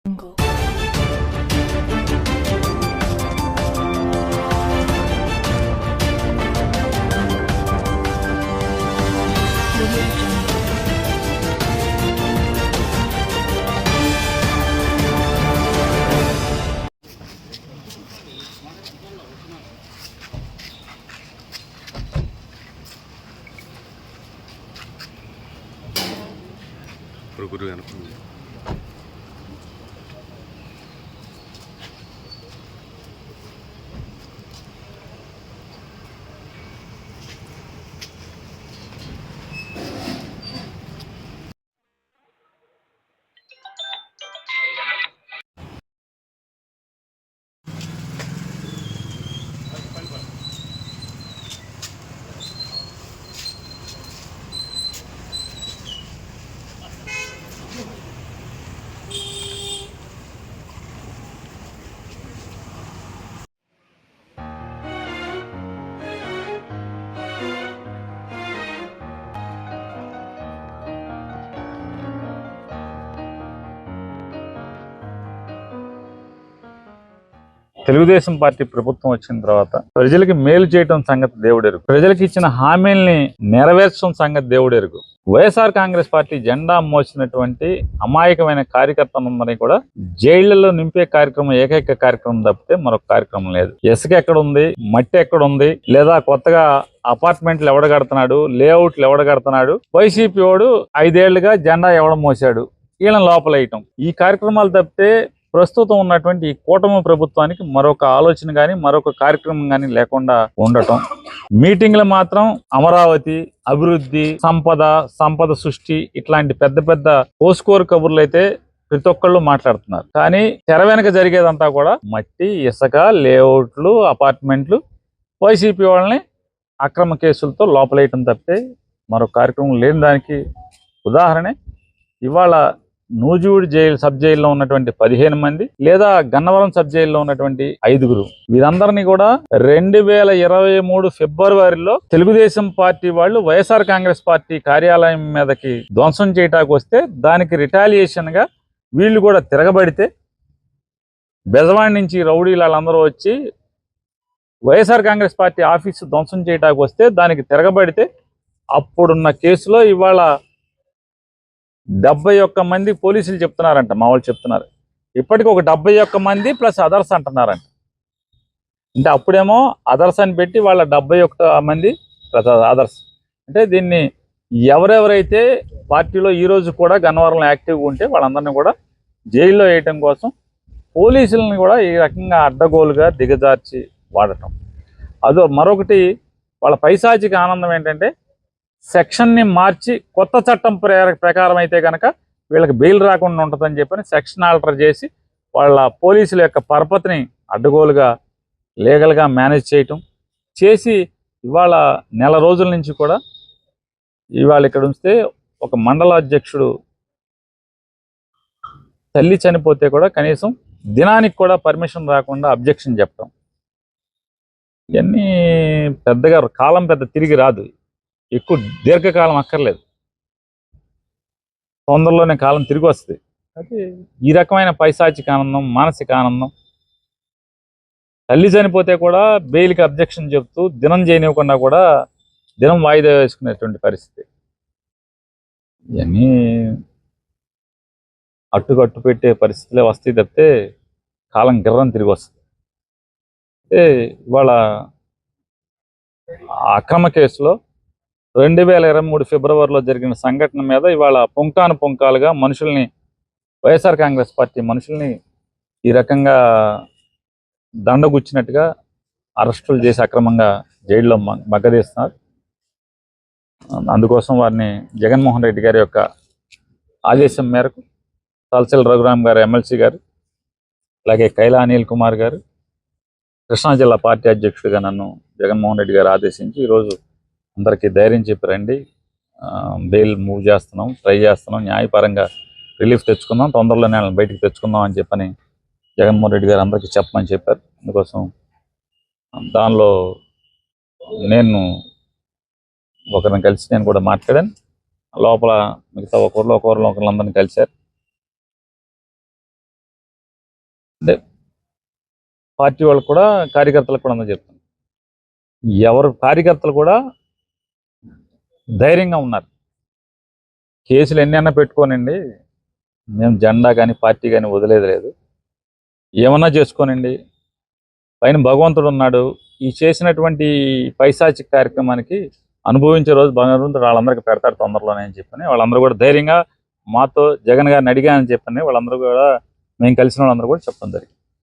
Jungle. Audio Jungle. Guru Telugu Desam party ప్రభుత్వం వచ్చిన తర్వాత ప్రజలకి మేలు చేయటం సంగతి దేవుడెరుగు, ప్రజలకు ఇచ్చిన హామీల్ని నెరవేర్చడం సంగతి దేవుడెరుగు. వైఎస్ఆర్ కాంగ్రెస్ పార్టీ జెండా మోసినటువంటి అమాయకమైన కార్యకర్తలందరినీ కూడా జైళ్లలో నింపే కార్యక్రమం ఏకైక కార్యక్రమం తప్పితే మరొక కార్యక్రమం లేదు. ఇసుక ఎక్కడుంది, మట్టి ఎక్కడుంది, లేదా కొత్తగా అపార్ట్మెంట్లు ఎవడ కడుతున్నాడు, లేఅవుట్లు ఎవడ కడుతున్నాడు, వైసీపీ వాడు 5 ఏళ్లుగా జెండా ఎవడ మోసాడు, వీళ్ళని లోపలేయటం, ఈ కార్యక్రమాలు తప్పితే ప్రస్తుతం ఉన్నటువంటి ఈ కూటమి ప్రభుత్వానికి మరొక ఆలోచన కానీ మరొక కార్యక్రమం కానీ లేకుండా ఉండటం. మీటింగ్లు మాత్రం అమరావతి, అభివృద్ధి, సంపద సృష్టి ఇట్లాంటి పెద్ద పెద్ద పోస్కోర్ కబుర్లు అయితే ప్రతి ఒక్కళ్ళు మాట్లాడుతున్నారు. కానీ తెర వెనక జరిగేదంతా కూడా మట్టి, ఇసుక, లేఅవుట్లు, అపార్ట్మెంట్లు, వైసీపీ వాళ్ళని అక్రమ కేసులతో లోపలేయటం తప్పితే మరొక కార్యక్రమం లేని దానికి ఉదాహరణే ఇవాళ నూజివీడు సబ్ జైల్లో ఉన్నటువంటి 15 మంది, లేదా గన్నవరం సబ్ జైల్లో ఉన్నటువంటి 5గురు, వీరందరినీ కూడా 2023 ఫిబ్రవరిలో తెలుగుదేశం పార్టీ వాళ్ళు వైఎస్ఆర్ కాంగ్రెస్ పార్టీ కార్యాలయం మీదకి ధ్వంసం చేయటానికి వస్తే దానికి రిటాలియేషన్ గా వీళ్ళు కూడా తిరగబడితే బెజవాడి నుంచి రౌడీలు వాళ్ళందరూ వచ్చి వైఎస్ఆర్ కాంగ్రెస్ పార్టీ ఆఫీసు ధ్వంసం చేయటానికి వస్తే దానికి తిరగబడితే అప్పుడున్న కేసులో ఇవాళ 71 మంది పోలీసులు చెప్తున్నారంట, మా వాళ్ళు చెప్తున్నారు. ఇప్పటికి ఒక 71 మంది ప్లస్ అదర్స్ అంటున్నారంట. అంటే అప్పుడేమో అదర్స్ అని పెట్టి వాళ్ళ 71 మంది ప్లస్ అదర్స్. అంటే దీన్ని ఎవరెవరైతే పార్టీలో ఈరోజు కూడా గన్నవరంలో యాక్టివ్గా ఉంటే వాళ్ళందరినీ కూడా జైల్లో వేయటం కోసం పోలీసులను కూడా ఈ రకంగా అడ్డగోలుగా దిగజార్చి వాడటం. అదో మరొకటి వాళ్ళ పైశాచిక ఆనందం ఏంటంటే సెక్షన్ని మార్చి కొత్త చట్టం ప్రకారం అయితే కనుక వీళ్ళకి బెయిల్ రాకుండా ఉంటుందని చెప్పని సెక్షన్ ఆల్టర్ చేసి వాళ్ళ పోలీసుల యొక్క పరపతిని అడ్డగోలుగా లీగల్గా మేనేజ్ చేయటం చేసి ఇవాళ నెల రోజుల నుంచి కూడా ఇవాళ ఇక్కడ ఉంచితే ఒక మండల అధ్యక్షుడు తల్లి చనిపోతే కూడా కనీసం దినానికి కూడా పర్మిషన్ రాకుండా అబ్జెక్షన్ చెప్పటం. ఇవన్నీ పెద్దగా కాలం పెద్ద తిరిగి రాదు, ఎక్కువ దీర్ఘకాలం అక్కర్లేదు, తొందరలోనే కాలం తిరిగి వస్తుంది. అయితే ఈ రకమైన పైశాచిక ఆనందం, మానసిక ఆనందం, తల్లి చనిపోతే కూడా బెయిల్కి అబ్జెక్షన్ చెప్తూ దినం చేయనివ్వకుండా కూడా దినం వాయిదా వేసుకునేటువంటి పరిస్థితి. ఇవన్నీ అట్టుకట్టు పెట్టే పరిస్థితులే వస్తాయి తప్పితే కాలం గిర్రం తిరిగి వస్తుంది. అంటే ఇవాళ అక్రమ కేసులో 2023 ఫిబ్రవరిలో జరిగిన సంఘటన మీద ఇవాళ పుంకాలుగా మనుషుల్ని, వైఎస్ఆర్ కాంగ్రెస్ పార్టీ మనుషుల్ని ఈ రకంగా దండగుచ్చినట్టుగా అరెస్టులు చేసి అక్రమంగా జైల్లో మగ్గదీస్తున్నారు. అందుకోసం వారిని జగన్మోహన్ రెడ్డి గారి యొక్క ఆదేశం మేరకు తలసిల రఘురామ్ గారు ఎమ్మెల్సీ గారు, అలాగే కైలా అనిల్ కుమార్ గారు, కృష్ణా జిల్లా పార్టీ అధ్యక్షుడిగా నన్ను జగన్మోహన్ రెడ్డి గారు ఆదేశించి ఈరోజు అందరికీ ధైర్యం చెప్పి రండి, బెయిల్ మూవ్ చేస్తున్నాం, ట్రై చేస్తున్నాం, న్యాయపరంగా రిలీఫ్ తెచ్చుకుందాం, తొందరలోనే వాళ్ళని బయటికి తెచ్చుకుందాం అని చెప్పని జగన్మోహన్ రెడ్డి గారు అందరికీ చెప్పమని చెప్పారు. అందుకోసం దానిలో నేను ఒకరిని కలిసి నేను కూడా మాట్లాడాను. లోపల మిగతా ఒకరిలో ఒకరిని కలిశారు. అంటే పార్టీ వాళ్ళకు కూడా కార్యకర్తలకు కూడా అందరూ చెప్తాను, ఎవరు కార్యకర్తలు కూడా ధైర్యంగా ఉన్నారు. కేసులు ఎన్ని అన్నా పెట్టుకోనండి, మేము జెండా కానీ పార్టీ కానీ వదిలేదు లేదు, ఏమన్నా చేసుకోనండి, పైన భగవంతుడు ఉన్నాడు. ఈ చేసినటువంటి పైశాచిక కార్యక్రమానికి అనుభవించే రోజు భగవంతుడు వాళ్ళందరికీ పెడతారు తొందరలోనే అని చెప్పని వాళ్ళందరూ కూడా ధైర్యంగా మాతో జగన్ గారిని అడిగా అని చెప్పని వాళ్ళందరూ కూడా మేము కలిసిన వాళ్ళందరూ కూడా చెప్పడం జరిగింది.